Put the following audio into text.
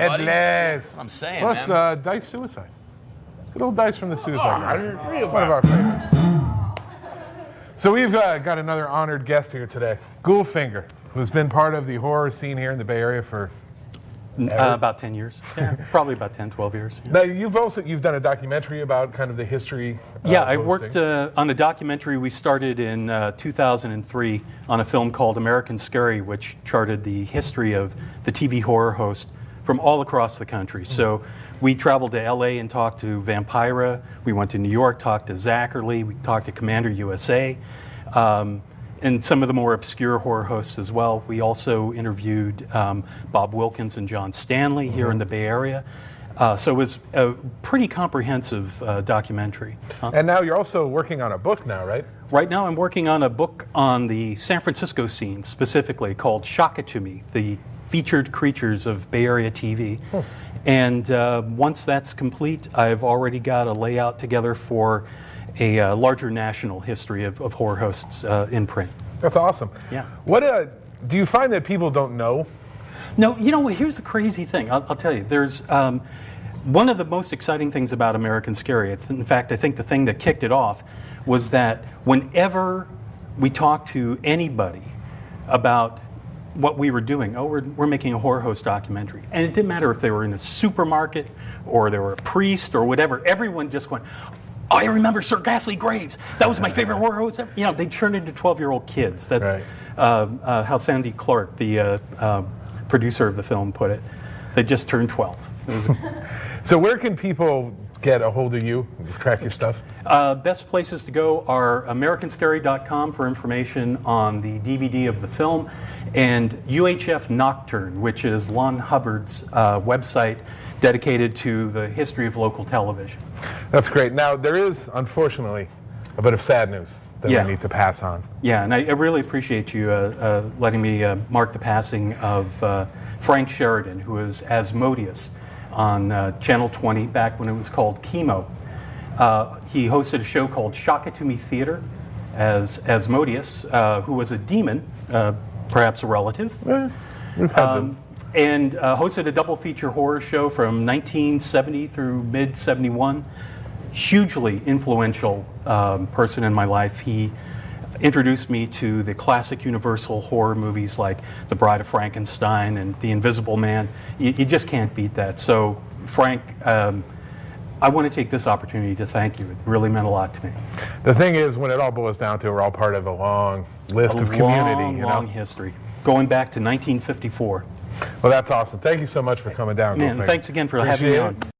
buddy. Headless. I'm saying, Plus, man. Dice Suicide. Good old Dice from the Suicide Line. One of our favorites. So we've got another honored guest here today, Ghoulfinger, who's been part of the horror scene here in the Bay Area for about 10 years. Yeah, probably about 10, 12 years. Yeah. Now, you've done a documentary about kind of the history. Yeah, I worked on a documentary we started in 2003 on a film called American Scary, which charted the history of the TV horror host from all across the country. So we traveled to LA and talked to Vampira. We went to New York, talked to Zachary. We talked to Commander USA. And some of the more obscure horror hosts as well. We also interviewed Bob Wilkins and John Stanley here in the Bay Area. So it was a pretty comprehensive documentary. And now you're also working on a book now, right? Right now I'm working on a book on the San Francisco scene specifically called Shock It To Me, the featured creatures of Bay Area TV. And once that's complete, I've already got a layout together for a larger national history of horror hosts in print. That's awesome. Yeah. What do you find that people don't know? No, you know, here's the crazy thing. I'll tell you. There's one of the most exciting things about American Scary. In fact, I think the thing that kicked it off was that whenever we talked to anybody about what we were doing, we're making a horror host documentary, and it didn't matter if they were in a supermarket or they were a priest or whatever. Everyone just went, "Oh, I remember Sir Ghastly Graves. That was my favorite horror host ever." You know, they turned into 12-year-old kids. That's right. How Sandy Clark, the producer of the film, put it. They just turned 12. So where can people get a hold of you, track your stuff? Best places to go are americanscary.com for information on the DVD of the film, and UHF Nocturne, which is Lon Hubbard's website dedicated to the history of local television. That's great. Now, there is, unfortunately, a bit of sad news that we need to pass on. Yeah, and I really appreciate you letting me mark the passing of Frank Sheridan, who was Asmodeus on Channel 20 back when it was called Chemo. He hosted a show called Shock It To Me Theater as Asmodeus, who was a demon, perhaps a relative. And hosted a double feature horror show from 1970 through mid-71. Hugely influential person in my life. He introduced me to the classic Universal horror movies like The Bride of Frankenstein and The Invisible Man. You just can't beat that. So, Frank, I want to take this opportunity to thank you. It really meant a lot to me. The thing is, when it all boils down to it, we're all part of a long list of community. Long history, going back to 1954. Well, that's awesome. Thank you so much for coming down. Man, thanks again for having me on.